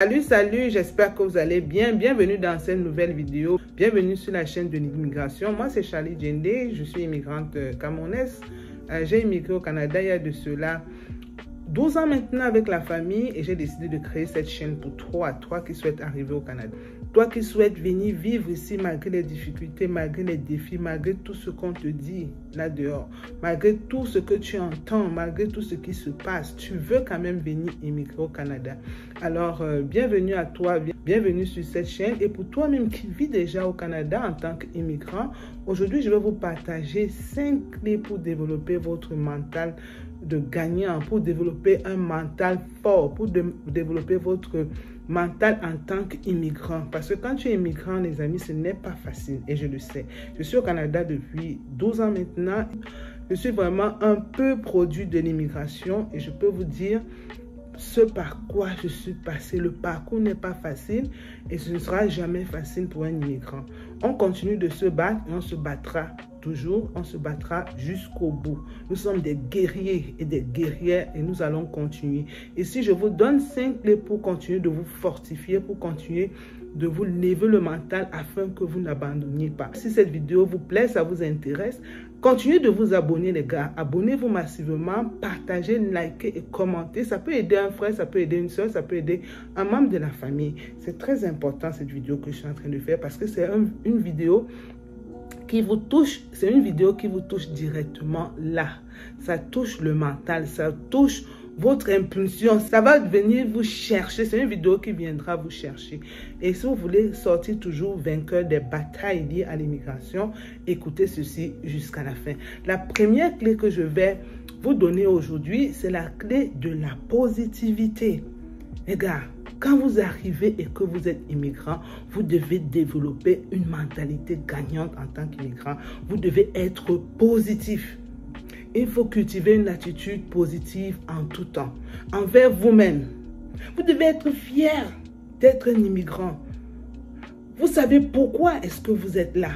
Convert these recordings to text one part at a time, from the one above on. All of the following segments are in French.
Salut, j'espère que vous allez bien. Bienvenue dans cette nouvelle vidéo. Bienvenue sur la chaîne de l'immigration. Moi, c'est Charlie Djendé. Je suis immigrante camerounaise. J'ai immigré au Canada il y a de cela 12 ans maintenant avec la famille et j'ai décidé de créer cette chaîne pour toi qui souhaites arriver au Canada. Toi qui souhaites venir vivre ici malgré les difficultés, malgré les défis, malgré tout ce qu'on te dit là dehors, malgré tout ce que tu entends, malgré tout ce qui se passe, tu veux quand même venir immigrer au Canada. Alors, bienvenue à toi, bienvenue sur cette chaîne. Et pour toi-même qui vis déjà au Canada en tant qu'immigrant, aujourd'hui, je vais vous partager 5 clés pour développer votre mental de gagnant, pour développer un mental fort, pour développer votre mental en tant qu'immigrant. Parce que quand tu es immigrant, les amis, ce n'est pas facile et je le sais. Je suis au Canada depuis 12 ans maintenant. Je suis vraiment un peu produit de l'immigration et je peux vous dire ce par quoi je suis passé. Le parcours n'est pas facile et ce ne sera jamais facile pour un immigrant. On continue de se battre et on se battra toujours, on se battra jusqu'au bout. Nous sommes des guerriers et des guerrières et nous allons continuer. Et si je vous donne 5 clés pour continuer de vous fortifier, pour continuer de vous lever le mental afin que vous n'abandonniez pas. Si cette vidéo vous plaît, ça vous intéresse, continuez de vous abonner les gars. Abonnez-vous massivement, partagez, likez et commentez. Ça peut aider un frère, ça peut aider une soeur, ça peut aider un membre de la famille. C'est très important cette vidéo que je suis en train de faire parce que c'est une vidéo qui vous touche, c'est une vidéo qui vous touche directement là. Ça touche le mental, ça touche votre impulsion, ça va venir vous chercher. C'est une vidéo qui viendra vous chercher. Et si vous voulez sortir toujours vainqueur des batailles liées à l'immigration, écoutez ceci jusqu'à la fin. La première clé que je vais vous donner aujourd'hui, c'est la clé de la positivité. Les gars, quand vous arrivez et que vous êtes immigrant, vous devez développer une mentalité gagnante en tant qu'immigrant. Vous devez être positif. Il faut cultiver une attitude positive en tout temps, envers vous-même. Vous devez être fier d'être un immigrant. Vous savez pourquoi est-ce que vous êtes là.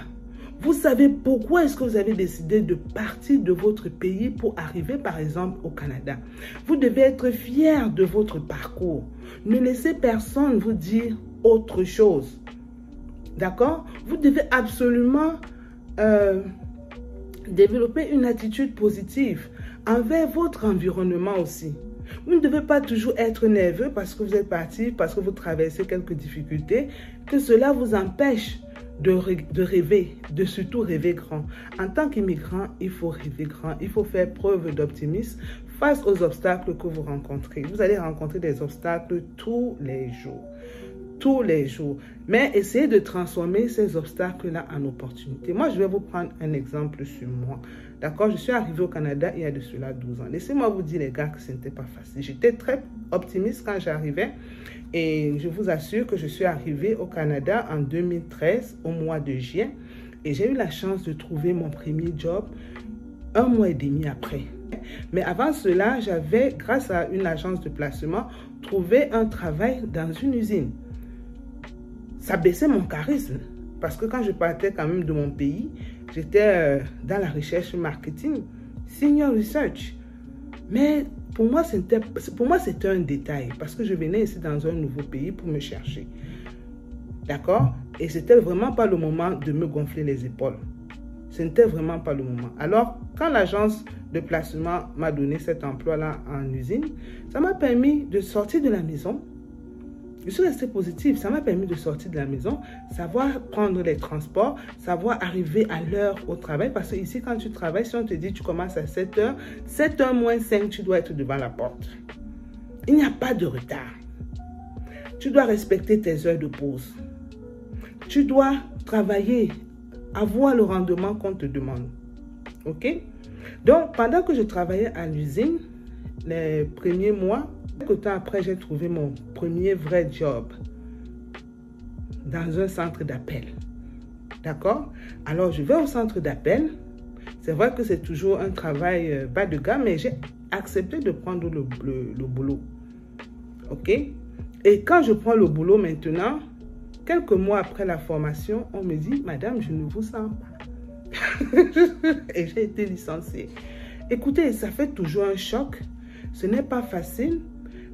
Vous savez pourquoi est-ce que vous avez décidé de partir de votre pays pour arriver par exemple au Canada. Vous devez être fier de votre parcours. Ne laissez personne vous dire autre chose. D'accord? Vous devez absolument développer une attitude positive envers votre environnement aussi. Vous ne devez pas toujours être nerveux parce que vous êtes parti, parce que vous traversez quelques difficultés, que cela vous empêche de rêver, de surtout rêver grand. En tant qu'immigrant, il faut rêver grand, il faut faire preuve d'optimisme face aux obstacles que vous rencontrez. Vous allez rencontrer des obstacles tous les jours. Tous les jours. Mais essayez de transformer ces obstacles-là en opportunités. Moi, je vais vous prendre un exemple sur moi. D'accord? Je suis arrivée au Canada il y a de cela 12 ans. Laissez-moi vous dire, les gars, que ce n'était pas facile. J'étais très optimiste quand j'arrivais. Et je vous assure que je suis arrivée au Canada en 2013, au mois de juin. Et j'ai eu la chance de trouver mon premier job 1 mois et demi après. Mais avant cela, j'avais, grâce à une agence de placement, trouvé un travail dans une usine. Ça baissait mon charisme. Parce que quand je partais quand même de mon pays, j'étais dans la recherche marketing, senior research. Mais pour moi, c'était un détail. Parce que je venais ici dans un nouveau pays pour me chercher. D'accord? Et c'était vraiment pas le moment de me gonfler les épaules. Ce n'était vraiment pas le moment. Alors, quand l'agence de placement m'a donné cet emploi-là en usine, ça m'a permis de sortir de la maison. Je suis restée positive. Ça m'a permis de sortir de la maison, savoir prendre les transports, savoir arriver à l'heure au travail. Parce que ici, quand tu travailles, si on te dit tu commences à 7 h, 7 h moins 5, tu dois être devant la porte. Il n'y a pas de retard. Tu dois respecter tes heures de pause. Tu dois travailler, avoir le rendement qu'on te demande. OK? Donc, pendant que je travaillais à l'usine, les premiers mois, quelque temps après, j'ai trouvé mon premier vrai job dans un centre d'appel. D'accord? Alors, je vais au centre d'appel. C'est vrai que c'est toujours un travail bas de gamme, mais j'ai accepté de prendre le boulot. OK? Et quand je prends le boulot maintenant, quelques mois après la formation, on me dit, madame, je ne vous sens pas. Et j'ai été licenciée. Écoutez, ça fait toujours un choc. Ce n'est pas facile.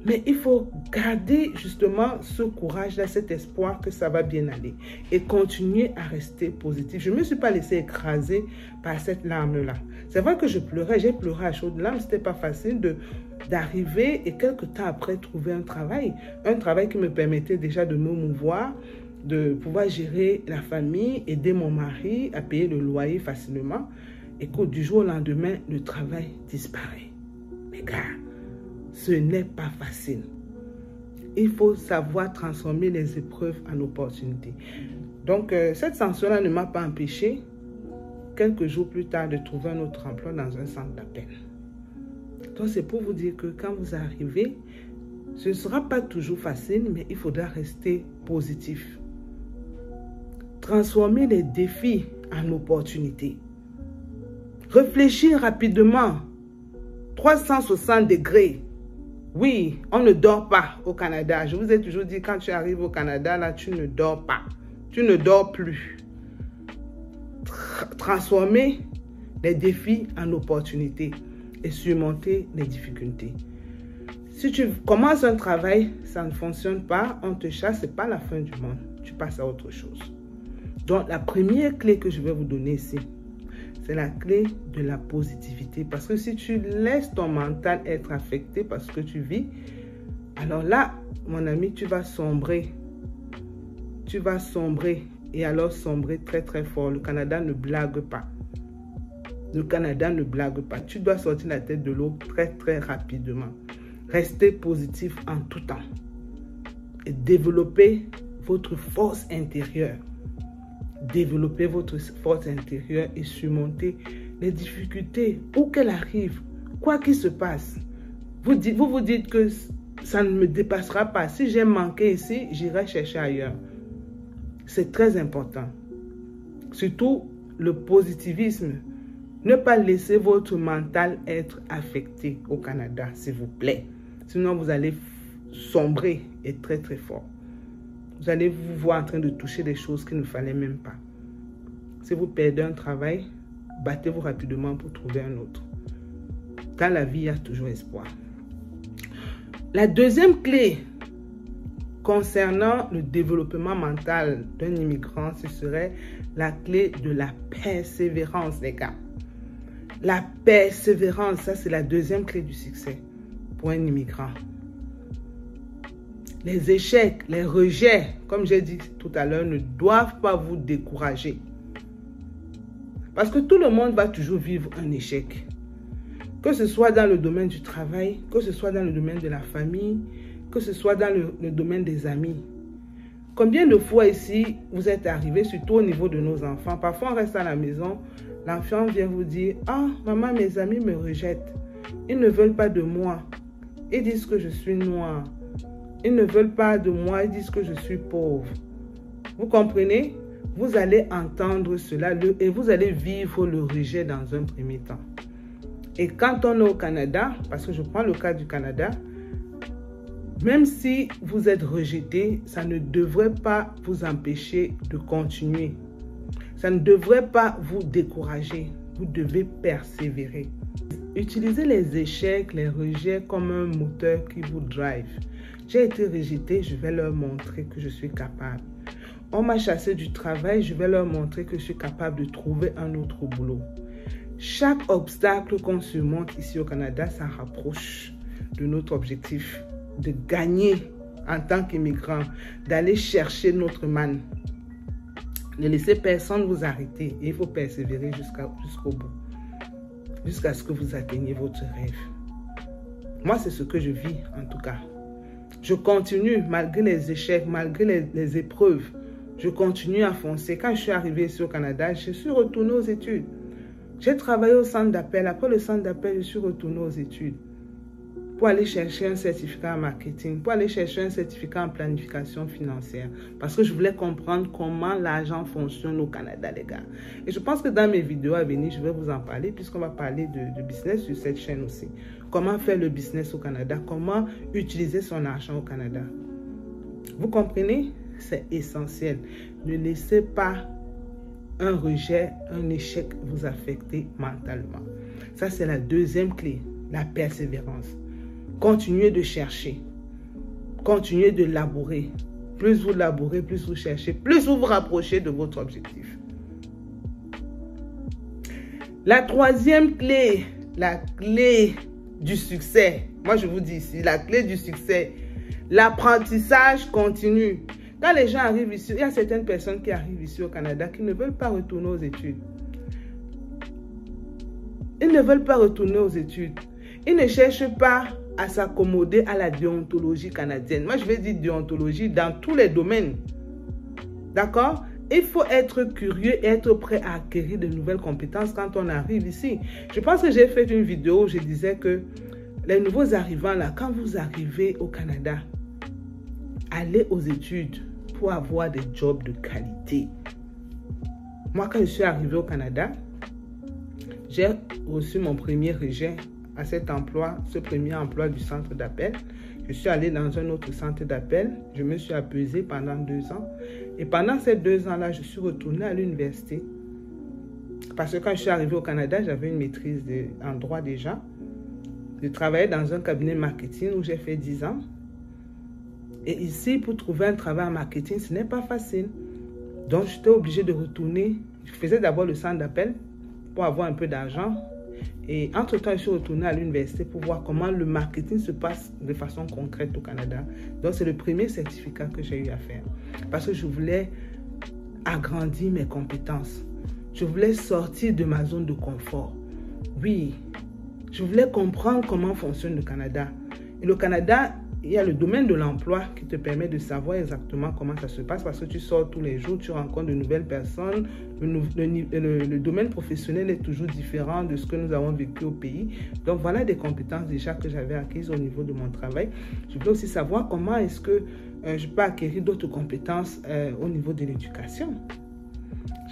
Mais il faut garder justement ce courage-là, cet espoir que ça va bien aller et continuer à rester positif. Je ne me suis pas laissée écraser par cette larme-là. C'est vrai que je pleurais, j'ai pleuré à chaudes larmes. Ce n'était pas facile d'arriver et quelques temps après trouver un travail qui me permettait déjà de me mouvoir, de pouvoir gérer la famille, aider mon mari à payer le loyer facilement. Et que du jour au lendemain, le travail disparaît. Mais gars, ce n'est pas facile. Il faut savoir transformer les épreuves en opportunités. Donc, cette sanction-là ne m'a pas empêché, quelques jours plus tard, de trouver un autre emploi dans un centre d'appel. Donc, c'est pour vous dire que quand vous arrivez, ce ne sera pas toujours facile, mais il faudra rester positif. Transformer les défis en opportunités. Réfléchir rapidement, 360 degrés. Oui, on ne dort pas au Canada. Je vous ai toujours dit, quand tu arrives au Canada, là, tu ne dors pas. Tu ne dors plus. Transformer les défis en opportunités et surmonter les difficultés. Si tu commences un travail, ça ne fonctionne pas, on te chasse, ce n'est pas la fin du monde. Tu passes à autre chose. Donc, la première clé que je vais vous donner ici, c'est la clé de la positivité. Parce que si tu laisses ton mental être affecté par ce que tu vis, alors là, mon ami, tu vas sombrer. Tu vas sombrer. Et alors sombrer très très fort. Le Canada ne blague pas. Le Canada ne blague pas. Tu dois sortir la tête de l'eau très très rapidement. Restez positif en tout temps. Et développez votre force intérieure. Développez votre force intérieure et surmonter les difficultés, où qu'elles arrivent, quoi qu'il se passe. Vous vous dites que ça ne me dépassera pas. Si j'ai manqué ici, j'irai chercher ailleurs. C'est très important. Surtout le positivisme. Ne pas laisser votre mental être affecté au Canada, s'il vous plaît. Sinon, vous allez sombrer et très très fort. Vous allez vous voir en train de toucher des choses qu'il ne fallait même pas. Si vous perdez un travail, battez-vous rapidement pour trouver un autre. Dans la vie, il y a toujours espoir. La deuxième clé concernant le développement mental d'un immigrant, ce serait la clé de la persévérance, les gars. La persévérance, ça c'est la deuxième clé du succès pour un immigrant. Les échecs, les rejets, comme j'ai dit tout à l'heure, ne doivent pas vous décourager. Parce que tout le monde va toujours vivre un échec. Que ce soit dans le domaine du travail, que ce soit dans le domaine de la famille, que ce soit dans le domaine des amis. Combien de fois ici, vous êtes arrivé, surtout au niveau de nos enfants. Parfois, on reste à la maison, l'enfant vient vous dire « Ah, maman, mes amis me rejettent. Ils ne veulent pas de moi. Ils disent que je suis noire. Ils ne veulent pas de moi, ils disent que je suis pauvre. » Vous comprenez? Vous allez entendre cela et vous allez vivre le rejet dans un premier temps. Et quand on est au Canada, parce que je prends le cas du Canada, même si vous êtes rejeté, ça ne devrait pas vous empêcher de continuer. Ça ne devrait pas vous décourager. Vous devez persévérer. Utilisez les échecs, les rejets comme un moteur qui vous drive. J'ai été rejeté, je vais leur montrer que je suis capable. On m'a chassé du travail, je vais leur montrer que je suis capable de trouver un autre boulot. Chaque obstacle qu'on surmonte ici au Canada, ça rapproche de notre objectif de gagner en tant qu'immigrant, d'aller chercher notre manne. Ne laissez personne vous arrêter et il faut persévérer jusqu'au bout, jusqu'à ce que vous atteigniez votre rêve. Moi, c'est ce que je vis en tout cas. Je continue malgré les échecs, malgré les épreuves. Je continue à foncer. Quand je suis arrivée ici au Canada, je suis retournée aux études. J'ai travaillé au centre d'appel. Après le centre d'appel, je suis retournée aux études pour aller chercher un certificat en marketing, pour aller chercher un certificat en planification financière. Parce que je voulais comprendre comment l'argent fonctionne au Canada, les gars. Et je pense que dans mes vidéos à venir, je vais vous en parler, puisqu'on va parler de business sur cette chaîne aussi. Comment faire le business au Canada, comment utiliser son argent au Canada. Vous comprenez? C'est essentiel. Ne laissez pas un rejet, un échec vous affecter mentalement. Ça, c'est la deuxième clé, la persévérance. Continuez de chercher. continuez de laborer. Plus vous laborez, plus vous cherchez, plus vous vous rapprochez de votre objectif. La troisième clé, la clé du succès. Moi, je vous dis ici, la clé du succès, l'apprentissage continu. Quand les gens arrivent ici, il y a certaines personnes qui arrivent ici au Canada qui ne veulent pas retourner aux études. Ils ne veulent pas retourner aux études. Ils ne cherchent pas à s'accommoder à la déontologie canadienne. Moi, je vais dire déontologie dans tous les domaines. D'accord? Il faut être curieux et être prêt à acquérir de nouvelles compétences quand on arrive ici. Je pense que j'ai fait une vidéo où je disais que les nouveaux arrivants, là, quand vous arrivez au Canada, allez aux études pour avoir des jobs de qualité. Moi, quand je suis arrivé au Canada, j'ai reçu mon premier rejet à cet emploi, ce premier emploi du centre d'appel. Je suis allé dans un autre centre d'appel. Je me suis apaisé pendant 2 ans. Et pendant ces 2 ans-là, je suis retourné à l'université. Parce que quand je suis arrivé au Canada, j'avais une maîtrise en droit déjà. Je travaillais dans un cabinet marketing où j'ai fait 10 ans. Et ici, pour trouver un travail en marketing, ce n'est pas facile. Donc, j'étais obligée de retourner. Je faisais d'abord le centre d'appel pour avoir un peu d'argent. Et entre-temps, je suis retournée à l'université pour voir comment le marketing se passe de façon concrète au Canada. Donc, c'est le premier certificat que j'ai eu à faire. Parce que je voulais agrandir mes compétences. Je voulais sortir de ma zone de confort. Oui, je voulais comprendre comment fonctionne le Canada. Et le Canada, il y a le domaine de l'emploi qui te permet de savoir exactement comment ça se passe parce que tu sors tous les jours, tu rencontres de nouvelles personnes. Le domaine professionnel est toujours différent de ce que nous avons vécu au pays. Donc, voilà des compétences déjà que j'avais acquises au niveau de mon travail. Je voulais aussi savoir comment est-ce que je peux acquérir d'autres compétences au niveau de l'éducation.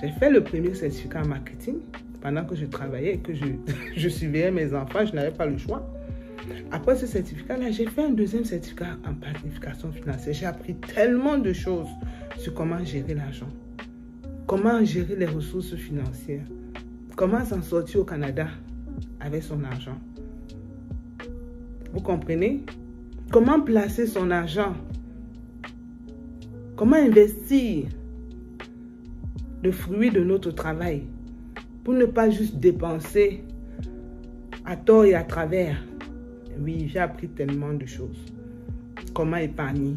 J'ai fait le premier certificat en marketing pendant que je travaillais et que je surveillais mes enfants. Je n'avais pas le choix. Après ce certificat-là, j'ai fait un deuxième certificat en planification financière. J'ai appris tellement de choses sur comment gérer l'argent, comment gérer les ressources financières, comment s'en sortir au Canada avec son argent. Vous comprenez? Comment placer son argent? Comment investir le fruit de notre travail pour ne pas juste dépenser à tort et à travers. Oui, j'ai appris tellement de choses. Comment épargner.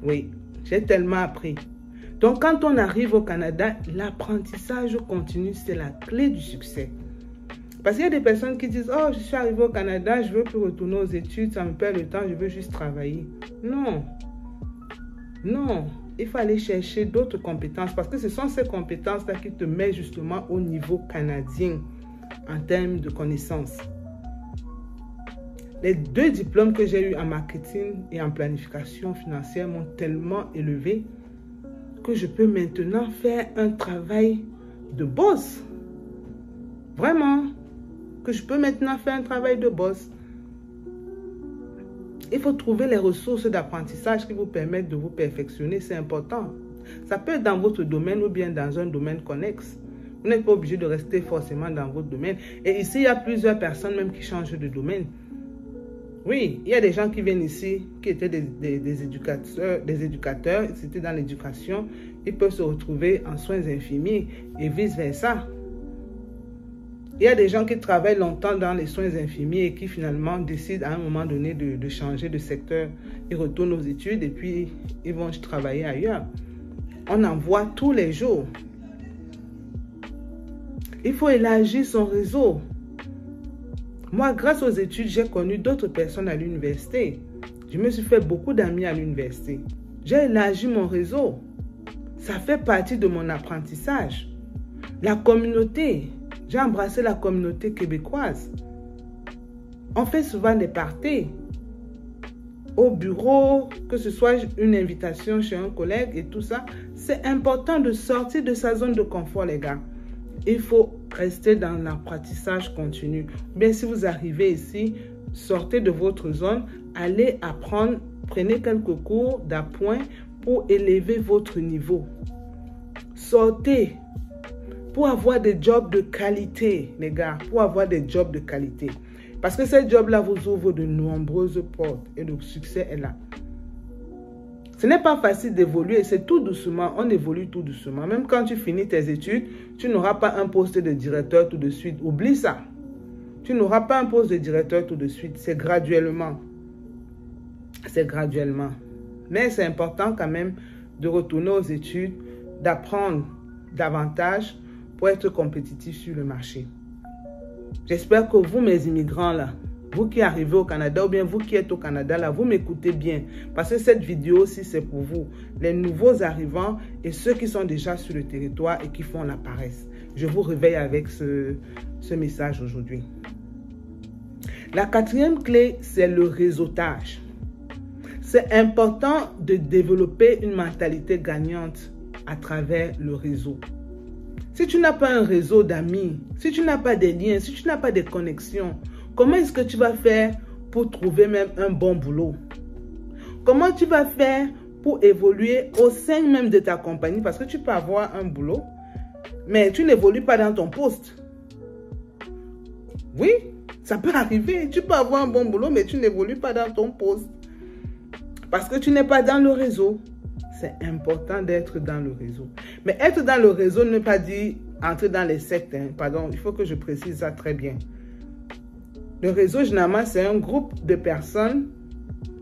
Oui, j'ai tellement appris. Donc, quand on arrive au Canada, l'apprentissage continu, c'est la clé du succès. Parce qu'il y a des personnes qui disent « Oh, je suis arrivé au Canada, je ne veux plus retourner aux études, ça me perd le temps, je veux juste travailler. » Non. Non. Il faut aller chercher d'autres compétences parce que ce sont ces compétences-là qui te mettent justement au niveau canadien en termes de connaissances. Les 2 diplômes que j'ai eus en marketing et en planification financière m'ont tellement élevé que je peux maintenant faire un travail de boss. Vraiment, que je peux maintenant faire un travail de boss. Il faut trouver les ressources d'apprentissage qui vous permettent de vous perfectionner, c'est important. Ça peut être dans votre domaine ou bien dans un domaine connexe. Vous n'êtes pas obligé de rester forcément dans votre domaine. Et ici, il y a plusieurs personnes même qui changent de domaine. Oui, il y a des gens qui viennent ici, qui étaient des éducateurs, c'était dans l'éducation. Ils peuvent se retrouver en soins infirmiers et vice-versa. Il y a des gens qui travaillent longtemps dans les soins infirmiers et qui finalement décident à un moment donné de changer de secteur. Ils retournent aux études et puis ils vont travailler ailleurs. On en voit tous les jours. Il faut élargir son réseau. Moi, grâce aux études, j'ai connu d'autres personnes à l'université. Je me suis fait beaucoup d'amis à l'université. J'ai élargi mon réseau. Ça fait partie de mon apprentissage. La communauté. J'ai embrassé la communauté québécoise. On fait souvent des parties. Au bureau, que ce soit une invitation chez un collègue et tout ça. C'est important de sortir de sa zone de confort, les gars. Il faut rester dans l'apprentissage continu. Bien, si vous arrivez ici, sortez de votre zone, allez apprendre, prenez quelques cours d'appoint pour élever votre niveau. Sortez pour avoir des jobs de qualité, les gars, pour avoir des jobs de qualité. Parce que ce job-là vous ouvre de nombreuses portes et le succès est là. Ce n'est pas facile d'évoluer, c'est tout doucement, on évolue tout doucement. Même quand tu finis tes études, tu n'auras pas un poste de directeur tout de suite. Oublie ça. Tu n'auras pas un poste de directeur tout de suite, c'est graduellement. C'est graduellement. Mais c'est important quand même de retourner aux études, d'apprendre davantage pour être compétitif sur le marché. J'espère que vous, mes immigrants là, vous qui arrivez au Canada ou bien vous qui êtes au Canada là, vous m'écoutez bien. Parce que cette vidéo aussi, c'est pour vous. Les nouveaux arrivants et ceux qui sont déjà sur le territoire et qui font la paresse. Je vous réveille avec ce message aujourd'hui. La quatrième clé, c'est le réseautage. C'est important de développer une mentalité gagnante à travers le réseau. Si tu n'as pas un réseau d'amis, si tu n'as pas des liens, si tu n'as pas de connexions, comment est-ce que tu vas faire pour trouver même un bon boulot? Comment tu vas faire pour évoluer au sein même de ta compagnie? Parce que tu peux avoir un boulot, mais tu n'évolues pas dans ton poste. Oui, ça peut arriver. Tu peux avoir un bon boulot, mais tu n'évolues pas dans ton poste. Parce que tu n'es pas dans le réseau. C'est important d'être dans le réseau. Mais être dans le réseau ne veut pas dire entrer dans les sectes. Pardon, il faut que je précise ça très bien. Le réseau, généralement, c'est un groupe de personnes,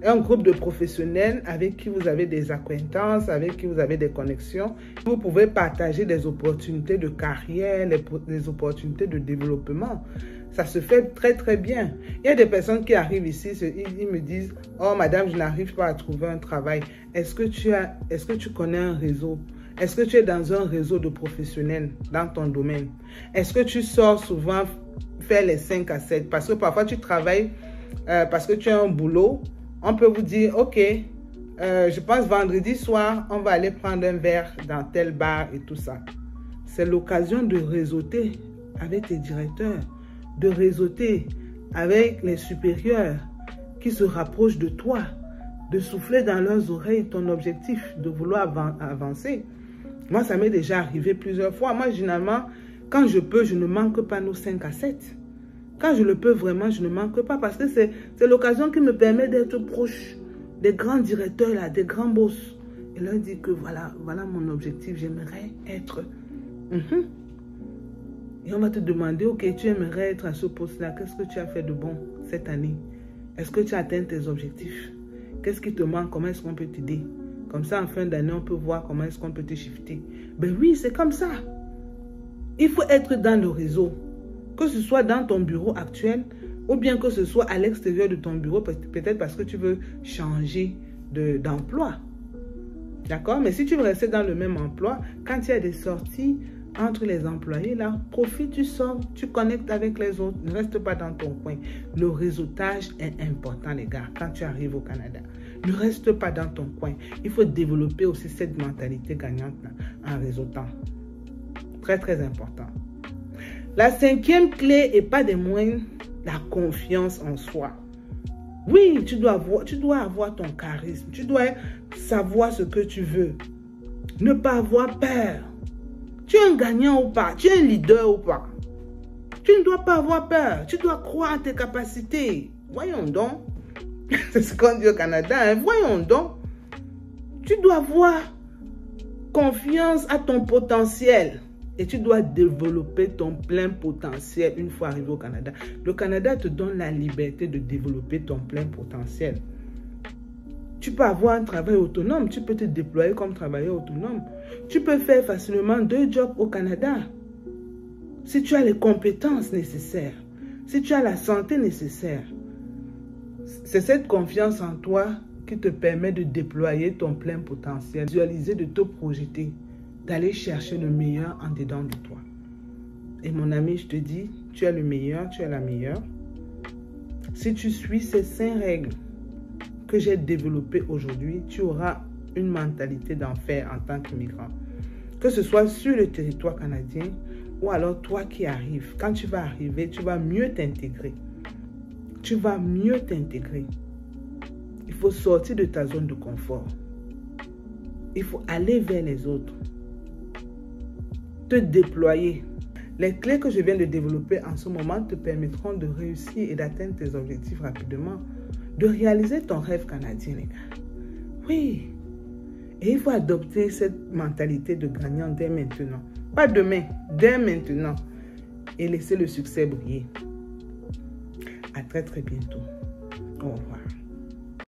un groupe de professionnels avec qui vous avez des acquaintances, avec qui vous avez des connexions. Vous pouvez partager des opportunités de carrière, des opportunités de développement. Ça se fait très, très bien. Il y a des personnes qui arrivent ici, ils me disent « Oh, madame, je n'arrive pas à trouver un travail. Est-ce que tu connais un réseau? Est-ce que tu es dans un réseau de professionnels dans ton domaine? Est-ce que tu sors souvent faire les 5 à 7? Parce que parfois, tu travailles parce que tu as un boulot. On peut vous dire « Ok, je pense vendredi soir, on va aller prendre un verre dans tel bar et tout ça. » C'est l'occasion de réseauter avec tes directeurs, de réseauter avec les supérieurs qui se rapprochent de toi, de souffler dans leurs oreilles ton objectif, de vouloir avancer. Moi, ça m'est déjà arrivé plusieurs fois. Moi, généralement, quand je peux, je ne manque pas nos 5 à 7. Quand je le peux vraiment, je ne manque pas parce que c'est l'occasion qui me permet d'être proche des grands directeurs, là, des grands boss. Et leur dire que voilà mon objectif, j'aimerais être... Et on va te demander, ok, tu aimerais être à ce poste-là, qu'est-ce que tu as fait de bon cette année? Est-ce que tu as atteint tes objectifs? Qu'est-ce qui te manque? Comment est-ce qu'on peut t'aider? Comme ça, en fin d'année, on peut voir comment est-ce qu'on peut te shifter. Ben oui, c'est comme ça. Il faut être dans le réseau. Que ce soit dans ton bureau actuel ou bien que ce soit à l'extérieur de ton bureau, peut-être parce que tu veux changer d'emploi. D'accord? Mais si tu veux rester dans le même emploi, quand il y a des sorties entre les employés, là, profite, tu sors, tu connectes avec les autres, ne reste pas dans ton coin. Le réseautage est important, les gars, quand tu arrives au Canada. Ne reste pas dans ton coin. Il faut développer aussi cette mentalité gagnante là, en réseautant. Très, très important. La cinquième clé, et pas des moindres, la confiance en soi. Oui, tu dois avoir ton charisme. Tu dois savoir ce que tu veux. Ne pas avoir peur. Tu es un gagnant ou pas? Tu es un leader ou pas? Tu ne dois pas avoir peur. Tu dois croire en tes capacités. Voyons donc. C'est ce qu'on dit au Canada. Hein? Voyons donc. Tu dois avoir confiance à ton potentiel. Et tu dois développer ton plein potentiel une fois arrivé au Canada. Le Canada te donne la liberté de développer ton plein potentiel. Tu peux avoir un travail autonome. Tu peux te déployer comme travailleur autonome. Tu peux faire facilement 2 jobs au Canada. Si tu as les compétences nécessaires. Si tu as la santé nécessaire. C'est cette confiance en toi qui te permet de déployer ton plein potentiel. Visualiser, de te projeter. D'aller chercher le meilleur en dedans de toi. Et mon ami, je te dis, tu es le meilleur, tu es la meilleure. Si tu suis ces 5 règles que j'ai développées aujourd'hui, tu auras une mentalité d'enfer en tant qu'immigrant. Que ce soit sur le territoire canadien ou alors toi qui arrives. Quand tu vas arriver, tu vas mieux t'intégrer. Tu vas mieux t'intégrer. Il faut sortir de ta zone de confort. Il faut aller vers les autres. Te déployer. Les clés que je viens de développer en ce moment te permettront de réussir et d'atteindre tes objectifs rapidement, de réaliser ton rêve canadien, les gars. Oui. Et il faut adopter cette mentalité de gagnant dès maintenant. Pas demain, dès maintenant. Et laisser le succès briller. À très très bientôt. Au revoir.